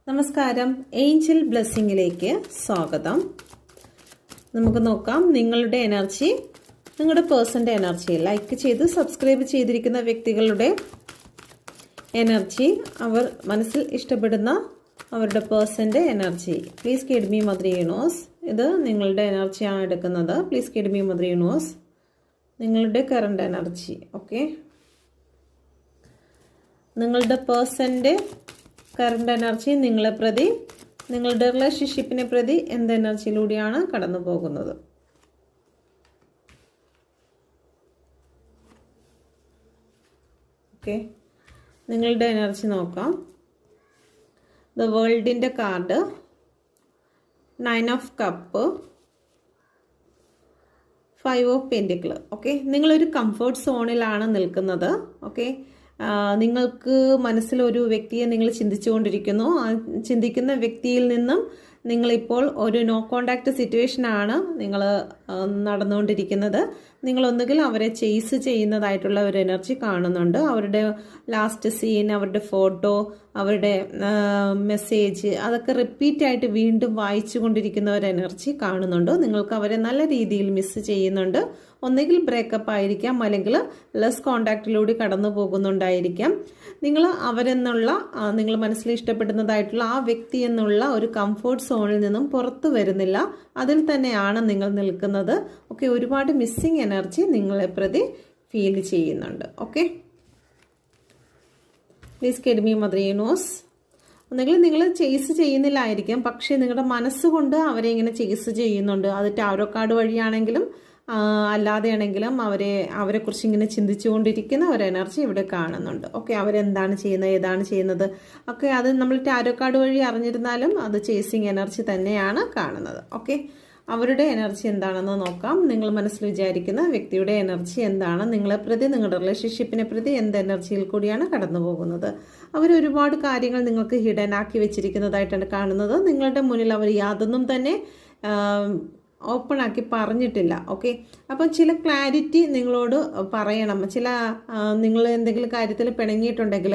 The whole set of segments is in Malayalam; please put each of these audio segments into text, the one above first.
നമസ്കാരം, ഏഞ്ചൽ ബ്ലെസ്സിങ്ങിലേക്ക് സ്വാഗതം. നമുക്ക് നോക്കാം നിങ്ങളുടെ എനർജി, നിങ്ങളുടെ പേഴ്സൻ്റെ എനർജി. ലൈക്ക് ചെയ്ത് സബ്സ്ക്രൈബ് ചെയ്തിരിക്കുന്ന വ്യക്തികളുടെ എനർജി, അവർ മനസ്സിൽ ഇഷ്ടപ്പെടുന്ന അവരുടെ പേഴ്സൻ്റെ energy. Please guide me mother universe. ഇത് നിങ്ങളുടെ എനർജിയാണ് എടുക്കുന്നത്. Please guide me mother universe. നിങ്ങളുടെ കറണ്ട് എനർജി. ഓക്കെ, നിങ്ങളുടെ പേഴ്സൻ്റെ കറണ്ട് എനർജി നിങ്ങളെ പ്രതി, നിങ്ങളുടെ റിലേഷൻഷിപ്പിനെ പ്രതി എന്ത് എനർജിയിലൂടെയാണ് കടന്നു പോകുന്നത്? ഓക്കെ, നിങ്ങളുടെ എനർജി നോക്കാം. ദ വേൾഡിൻ്റെ card, 9 of cup, 5 of pentacle. Okay, നിങ്ങളൊരു കംഫർട്ട് സോണിലാണ് നിൽക്കുന്നത്. ഓക്കെ, നിങ്ങൾക്ക് മനസ്സിലൊരു വ്യക്തിയെ നിങ്ങൾ ചിന്തിച്ചുകൊണ്ടിരിക്കുന്നു. ആ ചിന്തിക്കുന്ന വ്യക്തിയിൽ നിന്നും നിങ്ങളിപ്പോൾ ഒരു നോ കോണ്ടാക്ട് സിറ്റുവേഷനാണ് നിങ്ങൾ നടന്നുകൊണ്ടിരിക്കുന്നത്. നിങ്ങളൊന്നുകിൽ അവരെ ചേസ് ചെയ്യുന്നതായിട്ടുള്ള ഒരു എനർജി കാണുന്നുണ്ട്. അവരുടെ ലാസ്റ്റ് സീൻ, അവരുടെ ഫോട്ടോ, അവരുടെ മെസ്സേജ്, അതൊക്കെ റിപ്പീറ്റായിട്ട് വീണ്ടും വായിച്ചു കൊണ്ടിരിക്കുന്ന ഒരു എനർജി കാണുന്നുണ്ട്. നിങ്ങൾക്ക് അവരെ നല്ല രീതിയിൽ മിസ് ചെയ്യുന്നുണ്ട്. ഒന്നുകിൽ ബ്രേക്കപ്പ് ആയിരിക്കാം, അല്ലെങ്കിൽ ലെസ് കോണ്ടാക്റ്റിലൂടെ കടന്നു പോകുന്നുണ്ടായിരിക്കാം. നിങ്ങൾ അവരെന്നുള്ള, നിങ്ങൾ മനസ്സിൽ ഇഷ്ടപ്പെടുന്നതായിട്ടുള്ള ആ വ്യക്തി എന്നുള്ള ഒരു കംഫോർട്ട് സോണിൽ നിന്നും പുറത്തു വരുന്നില്ല. അതിൽ തന്നെയാണ് നിങ്ങൾ നിൽക്കുന്നത്. ഓക്കെ, ഒരുപാട് മിസ്സിങ് എനർജി നിങ്ങളെ പ്രതി ഫീൽ ചെയ്യുന്നുണ്ട്. Okay, please guide me mother universe. ഒന്നെങ്കിൽ നിങ്ങൾ ചേസ് ചെയ്യുന്നില്ലായിരിക്കും, പക്ഷേ നിങ്ങളുടെ മനസ്സുകൊണ്ട് അവരെ ഇങ്ങനെ ചേസ് ചെയ്യുന്നുണ്ട്. അത് ടാരോ കാർഡ് വഴിയാണെങ്കിലും അല്ലാതെയാണെങ്കിലും അവരെക്കുറിച്ച് ഇങ്ങനെ ചിന്തിച്ചുകൊണ്ടിരിക്കുന്ന ഒരു എനർജി ഇവിടെ കാണുന്നുണ്ട്. ഓക്കെ, അവരെന്താണ് ചെയ്യുന്നത്, ഏതാണ് ചെയ്യുന്നത് ഒക്കെ അത് നമ്മൾ ടാരോ കാർഡ് വഴി അറിഞ്ഞിരുന്നാലും അത് ചേസിങ് എനർജി തന്നെയാണ് കാണുന്നത്. ഓക്കെ, അവരുടെ എനർജി എന്താണെന്ന് നോക്കാം. നിങ്ങൾ മനസ്സിൽ വിചാരിക്കുന്ന വ്യക്തിയുടെ എനർജി എന്താണ്? നിങ്ങളെ പ്രതി, നിങ്ങളുടെ റിലേഷൻഷിപ്പിനെ പ്രതി എന്ത് എനർജിയിൽ കൂടിയാണ് കടന്നു പോകുന്നത്? അവർ ഒരുപാട് കാര്യങ്ങൾ നിങ്ങൾക്ക് ഹിഡൻ ആക്കി വെച്ചിരിക്കുന്നതായിട്ടാണ് കാണുന്നത്. നിങ്ങളുടെ മുന്നിൽ അവർ യാതൊന്നും തന്നെ ഓപ്പൺ ആക്കി പറഞ്ഞിട്ടില്ല. ഓക്കെ, അപ്പം ചില ക്ലാരിറ്റി നിങ്ങളോട് പറയണം. നിങ്ങൾ എന്തെങ്കിലും കാര്യത്തിൽ പിണങ്ങിയിട്ടുണ്ടെങ്കിൽ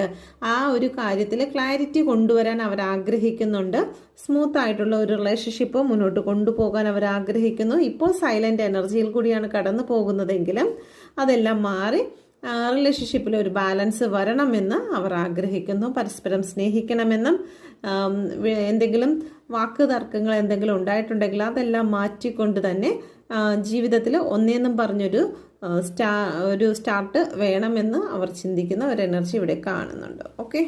ആ ഒരു കാര്യത്തിൽ ക്ലാരിറ്റി കൊണ്ടുവരാൻ അവർ ആഗ്രഹിക്കുന്നുണ്ട്. സ്മൂത്ത് ആയിട്ടുള്ള ഒരു റിലേഷൻഷിപ്പ് മുന്നോട്ട് കൊണ്ടുപോകാൻ അവർ ആഗ്രഹിക്കുന്നു. ഇപ്പോൾ സൈലന്റ് എനർജിയിൽ കൂടിയാണ് കടന്നു പോകുന്നതെങ്കിലും അതെല്ലാം മാറി റിലേഷൻഷിപ്പിൽ ഒരു ബാലൻസ് വരണമെന്ന് അവർ ആഗ്രഹിക്കുന്നു. പരസ്പരം സ്നേഹിക്കണമെന്നും എന്തെങ്കിലും വാക്ക് തർക്കങ്ങൾ എന്തെങ്കിലും ഉണ്ടായിട്ടുണ്ടെങ്കിൽ അതെല്ലാം മാറ്റിക്കൊണ്ട് തന്നെ ജീവിതത്തിൽ ഒന്നേന്നും പറഞ്ഞൊരു സ്റ്റാർട്ട് വേണമെന്ന് അവർ ചിന്തിക്കുന്ന ഒരു എനർജി ഇവിടെ കാണുന്നുണ്ട്. ഓക്കെ.